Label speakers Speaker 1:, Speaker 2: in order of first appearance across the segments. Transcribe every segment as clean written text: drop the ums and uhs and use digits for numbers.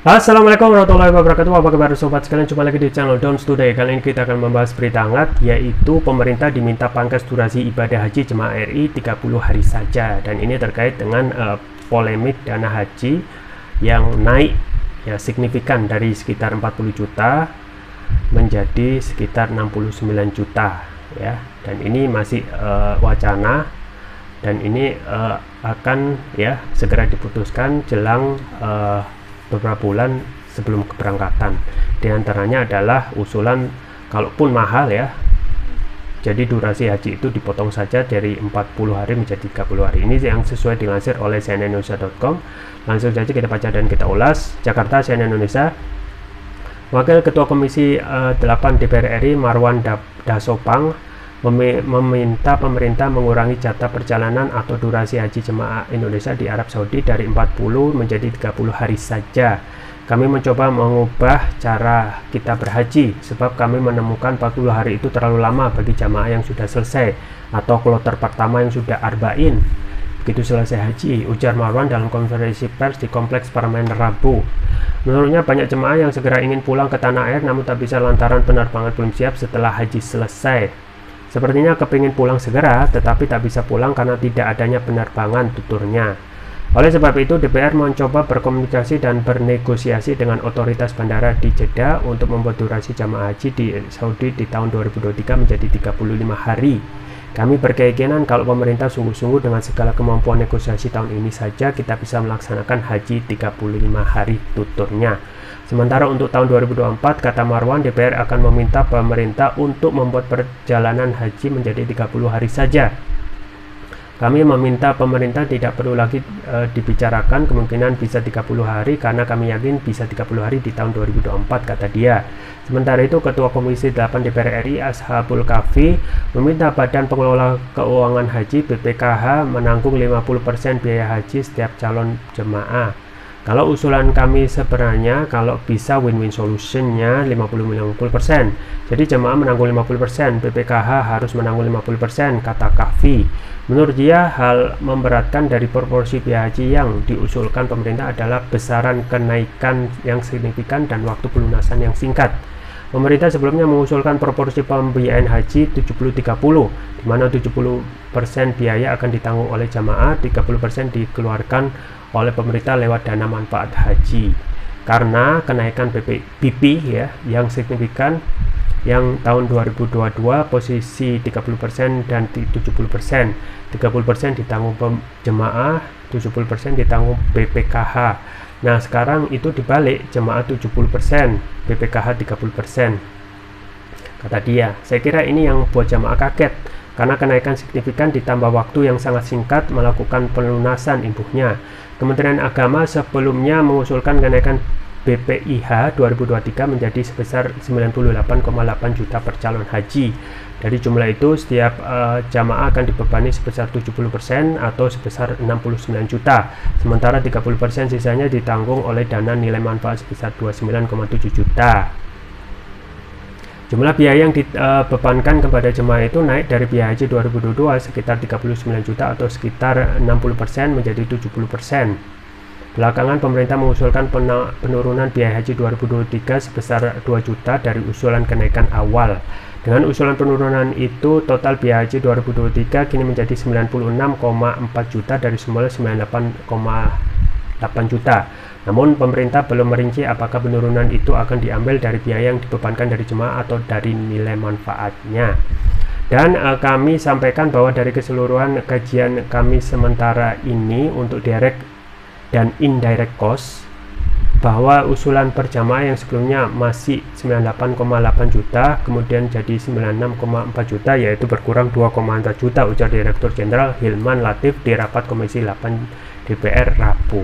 Speaker 1: Assalamualaikum warahmatullahi wabarakatuh. Apa kabar sobat sekalian, jumpa lagi di channel Dons Today. Kali ini kita akan membahas berita hangat, yaitu pemerintah diminta pangkas durasi ibadah haji jemaah RI 30 hari saja. Dan ini terkait dengan polemik dana haji yang naik ya signifikan dari sekitar 40 juta menjadi sekitar 69 juta ya. Dan ini masih wacana, dan ini akan ya segera diputuskan jelang beberapa bulan sebelum keberangkatan. Di antaranya adalah usulan, kalaupun mahal ya, jadi durasi haji itu dipotong saja dari 40 hari menjadi 30 hari. Ini yang sesuai dilansir oleh cnnindonesia.com. Langsung saja kita baca dan kita ulas. Jakarta, CNN Indonesia. Wakil Ketua Komisi 8 DPR RI Marwan Dasopang meminta pemerintah mengurangi jatah perjalanan atau durasi haji jemaah Indonesia di Arab Saudi dari 40 menjadi 30 hari saja. Kami mencoba mengubah cara kita berhaji sebab kami menemukan 40 hari itu terlalu lama bagi jamaah yang sudah selesai atau kloter pertama yang sudah arba'in begitu selesai haji, ujar Marwan dalam konferensi pers di Kompleks Parlemen Rabu. Menurutnya banyak jemaah yang segera ingin pulang ke tanah air namun tak bisa lantaran penerbangan belum siap setelah haji selesai. Sepertinya kepingin pulang segera, tetapi tak bisa pulang karena tidak adanya penerbangan, tuturnya. Oleh sebab itu, DPR mencoba berkomunikasi dan bernegosiasi dengan otoritas bandara di Jeddah untuk membuat durasi jamaah haji di Saudi di tahun 2023 menjadi 35 hari. Kami berkeyakinan kalau pemerintah sungguh-sungguh dengan segala kemampuan negosiasi tahun ini saja kita bisa melaksanakan haji 35 hari, tuturnya. Sementara untuk tahun 2024, kata Marwan, DPR akan meminta pemerintah untuk membuat perjalanan haji menjadi 30 hari saja. Kami meminta pemerintah tidak perlu lagi dibicarakan kemungkinan bisa 30 hari karena kami yakin bisa 30 hari di tahun 2024, kata dia. Sementara itu, Ketua Komisi 8 DPR RI Ashabul Kahfi meminta Badan Pengelola Keuangan Haji BPKH menanggung 50% biaya haji setiap calon jemaah. Kalau usulan kami sebenarnya kalau bisa win-win solutionnya 50-50%. Jadi jemaah menanggung 50%, BPKH harus menanggung 50%, kata Kahfi. Menurut dia, hal memberatkan dari proporsi biaya haji yang diusulkan pemerintah adalah besaran kenaikan yang signifikan dan waktu pelunasan yang singkat. Pemerintah sebelumnya mengusulkan proporsi pembiayaan haji 70-30, di mana 70% biaya akan ditanggung oleh jamaah, 30% dikeluarkan oleh pemerintah lewat dana manfaat haji. Karena kenaikan BP ya yang signifikan yang tahun 2022 posisi 30% dan 70%. 30% ditanggung jemaah, 70% ditanggung BPKH. Nah, sekarang itu dibalik, jemaah 70%, BPKH 30%. Kata dia, saya kira ini yang buat jemaah kaget karena kenaikan signifikan ditambah waktu yang sangat singkat melakukan pelunasan, imbuhnya. Kementerian Agama sebelumnya mengusulkan kenaikan BPIH 2023 menjadi sebesar 98,8 juta per calon haji. Dari jumlah itu, setiap jamaah akan dibebani sebesar 70% atau sebesar 69 juta. Sementara 30% sisanya ditanggung oleh dana nilai manfaat sebesar 29,7 juta. Jumlah biaya yang dibebankan kepada jemaah itu naik dari biaya haji 2022 sekitar 39 juta atau sekitar 60% menjadi 70%. Belakangan pemerintah mengusulkan penurunan biaya haji 2023 sebesar 2 juta dari usulan kenaikan awal. Dengan usulan penurunan itu, total biaya haji 2023 kini menjadi 96,4 juta dari semula 98,8 juta. Namun pemerintah belum merinci apakah penurunan itu akan diambil dari biaya yang dibebankan dari jemaah atau dari nilai manfaatnya. Dan kami sampaikan bahwa dari keseluruhan kajian kami sementara ini untuk direct dan indirect cost, bahwa usulan per jamaah yang sebelumnya masih 98,8 juta kemudian jadi 96,4 juta, yaitu berkurang 2,4 juta, ujar Direktur Jenderal Hilman Latif di rapat Komisi 8 DPR Rabu.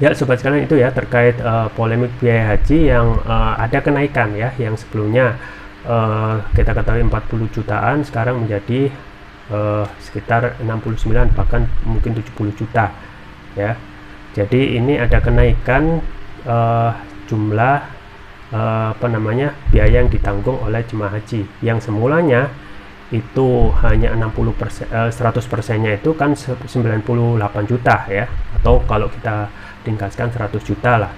Speaker 1: Ya sobat sekalian, itu ya terkait polemik biaya haji yang ada kenaikan ya, yang sebelumnya kita ketahui 40 jutaan sekarang menjadi sekitar 69 bahkan mungkin 70 juta ya. Jadi ini ada kenaikan jumlah biaya yang ditanggung oleh jemaah haji yang semulanya itu hanya 60%, 100%-nya itu kan 98 juta ya, atau kalau kita ringkaskan 100 juta lah.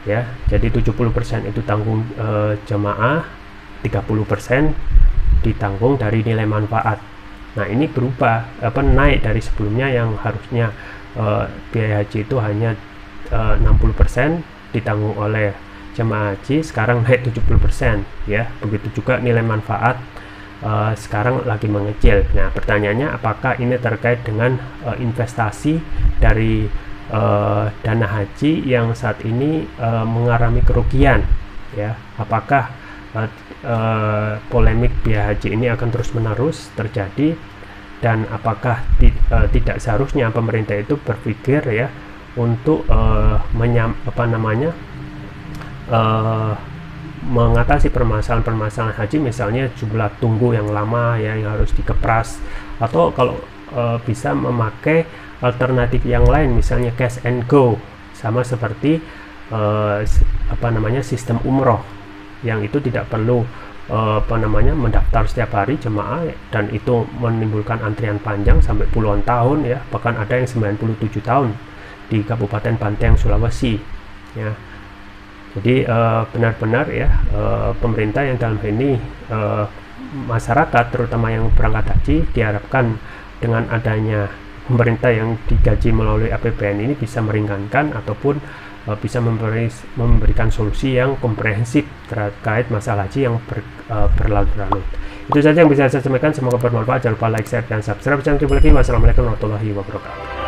Speaker 1: ya. Jadi 70% itu tanggung jemaah, 30% ditanggung dari nilai manfaat. Nah, ini berubah naik dari sebelumnya yang harusnya biaya haji itu hanya 60% ditanggung oleh jemaah haji, sekarang naik 70% ya. Begitu juga nilai manfaat sekarang lagi mengecil. Nah, pertanyaannya apakah ini terkait dengan investasi dari dana haji yang saat ini mengalami kerugian ya. Apakah polemik biaya haji ini akan terus menerus terjadi, dan apakah tidak seharusnya pemerintah itu berpikir ya untuk mengatasi permasalahan haji, misalnya jumlah tunggu yang lama ya yang harus dikepras, atau kalau bisa memakai alternatif yang lain, misalnya cash and go, sama seperti sistem umroh yang itu tidak perlu mendaftar setiap hari jemaah, dan itu menimbulkan antrian panjang sampai puluhan tahun ya, bahkan ada yang 97 tahun di Kabupaten Banten, Sulawesi ya. Jadi benar-benar ya pemerintah yang dalam hal ini masyarakat terutama yang berangkat haji diharapkan dengan adanya pemerintah yang digaji melalui APBN ini bisa meringankan ataupun bisa memberikan solusi yang komprehensif terkait masalah haji yang berlarut-larut. Itu saja yang bisa saya sampaikan, semoga bermanfaat. Jangan lupa like, share, dan subscribe channel Tribun Lagi. Wassalamualaikum warahmatullahi wabarakatuh.